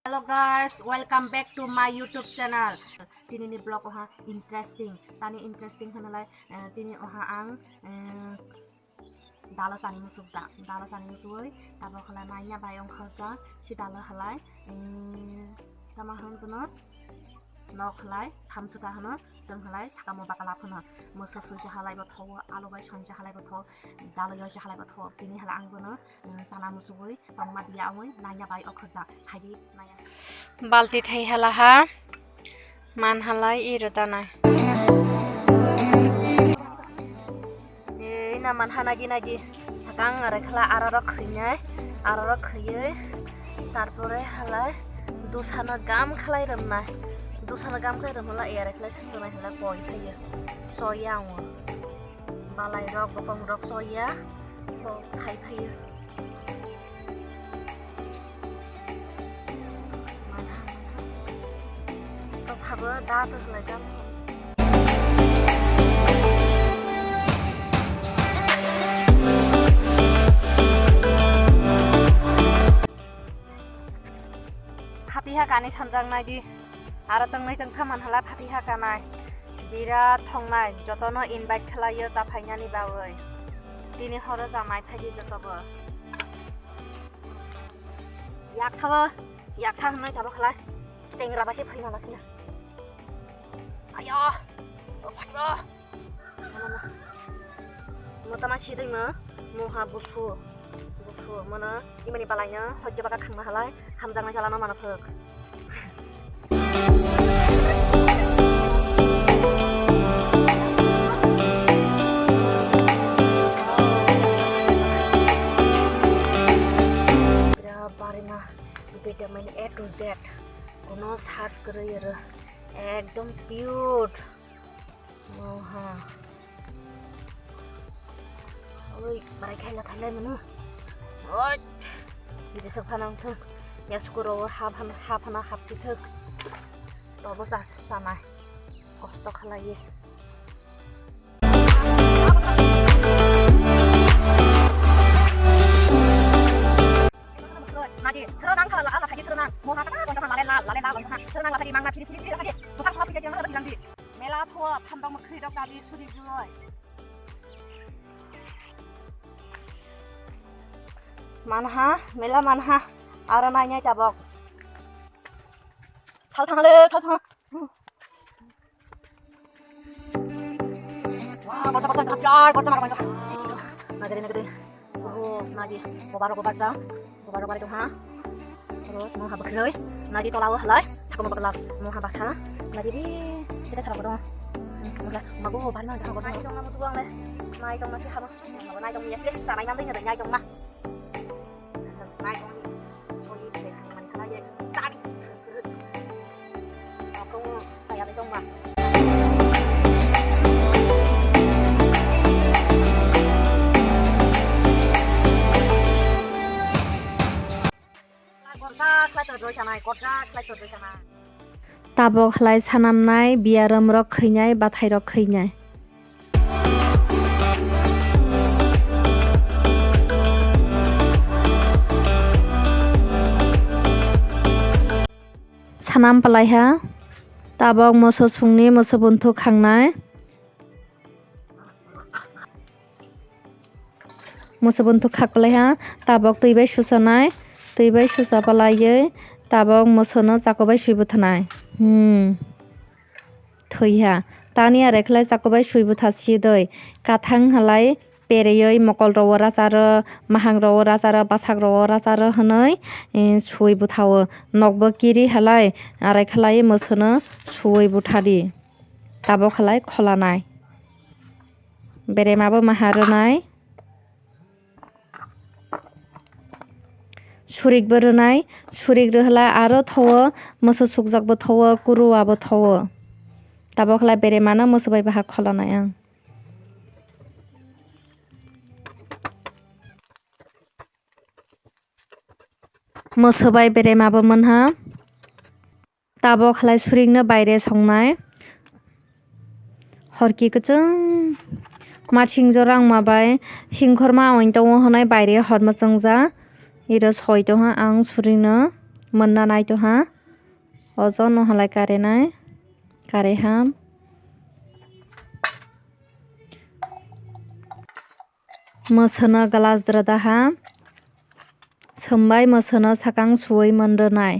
Hello guys, welcome back to my YouTube channel. Tini blog oha interesting. Tani interesting hanalai tini oha ang dala sani musukja. Dala sani musui. Tabo halai mainnya bayong khaja. Si dala halai tama han puno. Nok halai samsuka hano. Jeng halai sakamo bakala puno. Musu suja halai botho. Alu bai sonja halai botho. Dala yoja halai botho. Tini halai ang puno. Sana musui. Tongma dia awoi. Nanya bai okhaja. Haidi nanya. Balti thai halaha. Man halai iradana. Na man hanagi sakang rekla ararok khinyai ararok khiyei tarpore halai dusana gam khlai ramnai dusana gam khlai ramla erekla sisana hala koi thaiye soya ngo balai rok bopong rok soya bo chai phaiye to phabo da to hlai gam Fatiha kani sanjang nai di aro tongnai tongthaman hala fatiha kanai birat thongnai jotono invite khlaiyo japhainani bawoi tini horo jamai thagi jotobo yaksa hnai tabo khlai tengra basi phaina lasina ayo phaibo motama chidima moha busu mana imani balainya hojja baka khangna halai hamjangnai jalano mana phok bira barina beda main A to Z kono sat koroi aro ekdom pure moha oi barai khaila thalai manu oi jadi sepanang tuh ya skuro hapana hapsi tuh tobo sana kostok lagi Nadi serenang salah Allah lagi serenang mau kata kontak lalela serenang lagi mangna pilih lagi bukan soal pikir yang lagi nanti melatua pandang mekri dok tadi suri jual manha mela manha ara nanya tabok salthang wah baca kapjar baca makan nagari terus nadi gobar itu ha terus mau habak roi nadi tolaw halai sakmo bakla mau habak sa nadi bi kita sarap dong mago gobar na dah gobar dong namu tuang le nai dong masih habak nai dong ya sa nai nam ding ngai dong na Tabok khlai sanamnai biaram rok kheinai bathai rok kheinai sanam palaiha tabok moso sungni moso buntu khangnai moso buntu khakpalaiha tabok tuibai susa palaiye tabok mosono jakobai suibuthanai thaiha tani areklai jakobai suibuthachi doi kathang halai pereyoi mokol ro racharo mahang ro racharo basak ro racharo hanoi suibuthawo nokbo kiri halai areklai mosono suibuthadi tabok halai kholanai beremabo maharonai surik berunai surik rohla aro thawo moso sukjak bo thawo kuruwa bo thawo tabok la bere mana moso bai baha kholanai ang moso bai bere mabo manha tabok khlai surik no baire songnai horki kuchung maching jorang mabai hingkhorma ointongo honai baire horma chungja iro soito ha ang surino मोनना नाय तो हा अजन नहलाय कारे नाय कारे हाम मोसोनो glass द्रदा हा सोमबाय मोसोनो साकां सुवै मोनद्रनाय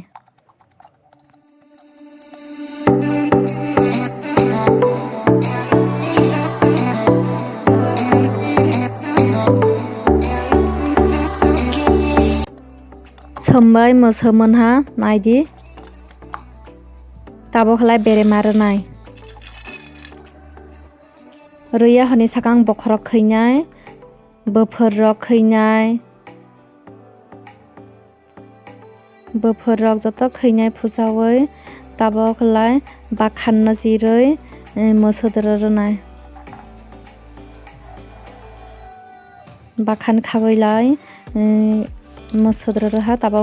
सोमबाय मोसो मोनहा नायदि ताबोखलाय बेरे मारनाय रैया हनि साकां बखरक खैनाय बोफोर रक खैनाय बोफोर रक जत खैनाय फुसावै ताबोखलाय बाखान न जिरै मोसोद्रनाय बाखान खाबैलाय मोसोद्रहा ताबो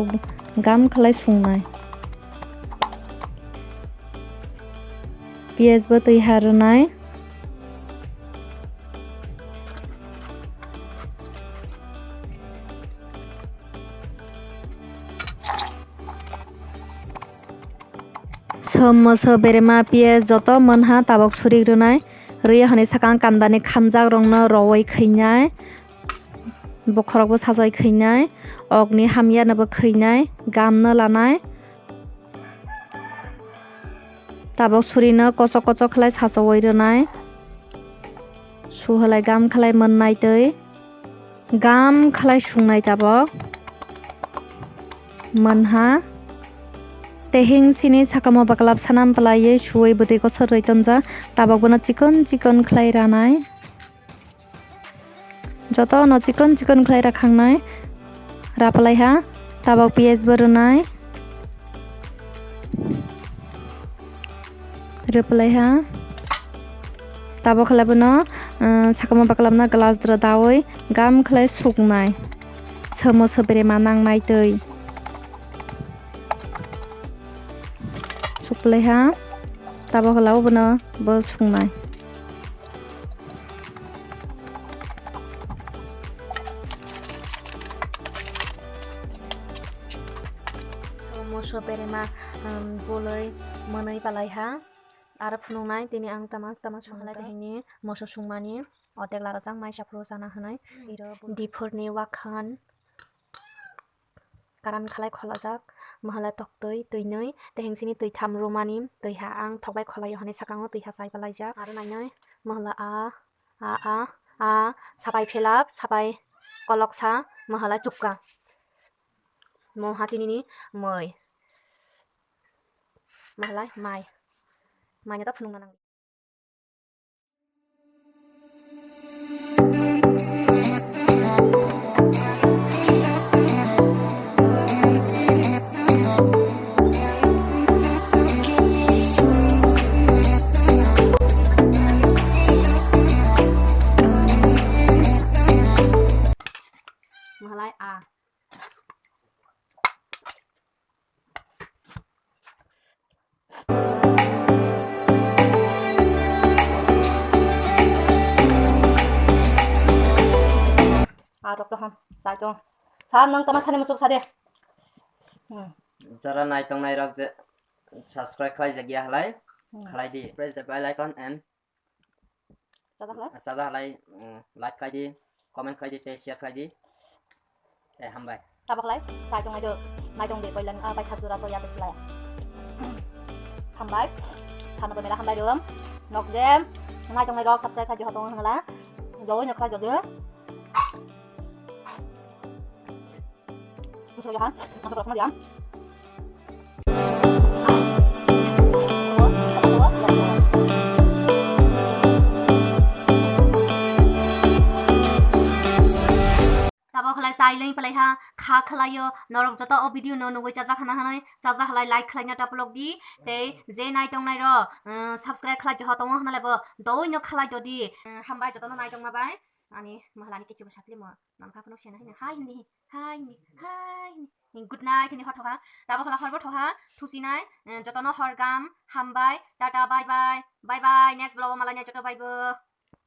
गाम खलाय सुंनाय पियाजबो तैहारनाय सोम मोसो बेरेमा पियाज जत मोनहा ताबक सुरिग्रनाय रैया हनि साकां कान्दानि खामजाक रंनो रवै खैनाय बखरकबो साजय खैनाय अगनि हामियानबो खैनाय गामनो लानाय ताबक सुरिनो कचक कचक खलाय सासवै रनाय सुहलाय गाम खलाय मोननाय तै गाम खलाय सुंनाय ताबक मोनहा तेहिं सिनि साकामो बाकलाब सानाम पलाये सुवै बदै कसर रैतमजा ताबक बना चिकन चिकन खलाय रानाय जत न चिकन चिकन खलाय राखांनाय रापलाय हा ताबक पियाज बरनाय रोपलाय हा ताबक खलाय बना साकामो बाकलाब ना ग्लास द्र दावै गाम खलाय सुकनाय सोमो सबेरेमा नांनाय तै सुकलाय हा ताबक खलाव बना बो सुंनाय मोसो बेरेमा बोलै मोनै पालाय हा आरो फुनुंनाय दिनै आं तामा सुंलाय देहिनि मोसो सुंमानि अदेक लाराजां माइ साफ्रो जाना होनाय दिफोरनि वाखान कारान खलाय खलाजाक महला तख्तै तैनै तेहेंसिनि तैथाम रोमानि तैहा आं थकबाय खलाय हनि साकाङो तैहा साइ पालायजा आरो नायनै महला आ साबाय फेलाब साबाय कलकसा महला चुक्का मोहातिनिनि मै महला माइnya ta फुनुंना नांगौ महला dokter ham sai to tham nang tama sani masuk sade jara nai tong nai rok je subscribe khai jagya halai khalai di press the bell icon and sada halai like khai di comment khai di share khai di hambai tabak lai sai tong nai tong de koilan bai thak jura so ya lai hambai sana bemela hambai dum nok jam nai tong nai rok subscribe khai jo tong hangla doi nak khai jo de Musuh Johan, aku terus sama dia. Tabo khalai sai lei palai ha kha khalayo norok jota o video no noi chaja khana hanai chaja halai like khlai na taplok di te je nai tong nai ro subscribe khlai jo tong hana lebo doi no khlai jo di hambai jota no nai tong ma bai ani mahalani ke chuba sapli mo nam kha pano shena hi ni good night ni hot hoka tabo khala horbo thoha thusi nai jota no horgam hambai tata bye bye next vlog malanya jota bye bye